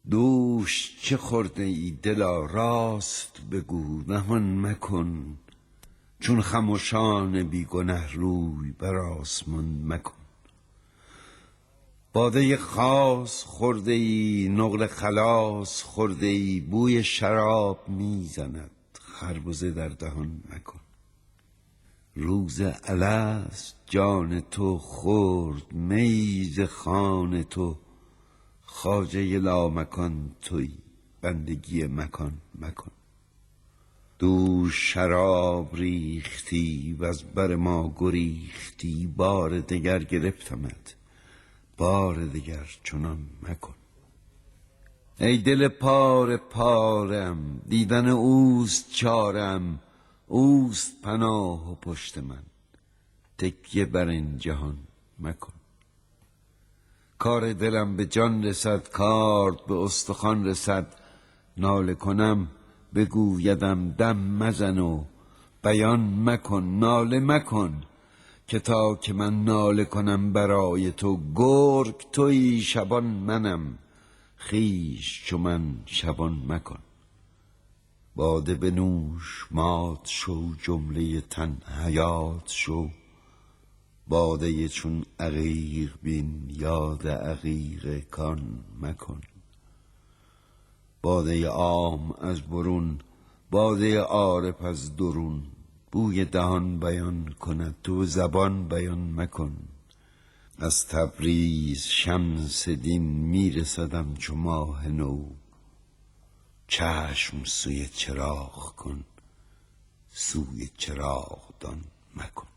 دوش چه خورده ای دلا راست بگو نهان مکن، چون خموشان بیگنه روی بر آسمان مکن. باده خاص خورده ای نقل خلاص خورده ای، بوی شراب میزند خربزه در دهان مکن. روز الست جان تو خورد می ز خوان تو، خواجه لامکان توی بندگی مکان مکن. دوش شراب ریختی و از بر ما گریختی، بار دگر گرفتمت بار دگر چنان مکن. ای دل پاره پارم دیدن اوست چارم، اوست پناه و پشت من تکیه بر این جهان مکن. کار دلم به جان رسد کارد به استخوان رسد، ناله کنم بگویدم دم مزن و بیان مکن. ناله مکن که تا که من ناله کنم برای تو، گرگ تویی شبان منم خویش چو من شبان مکن. باده بنوش مات شو جمله تن حیات شو، باده چون عقیق بین یاد عقیق کان مکن. باده عام از برون باده عارف از درون، بوی دهان بیان کند تو زبان بیان مکن. از تبریز شمس دین میرسدم چو ماه نو، چشم سوی چراغ کن سوی چراغ دان مکن.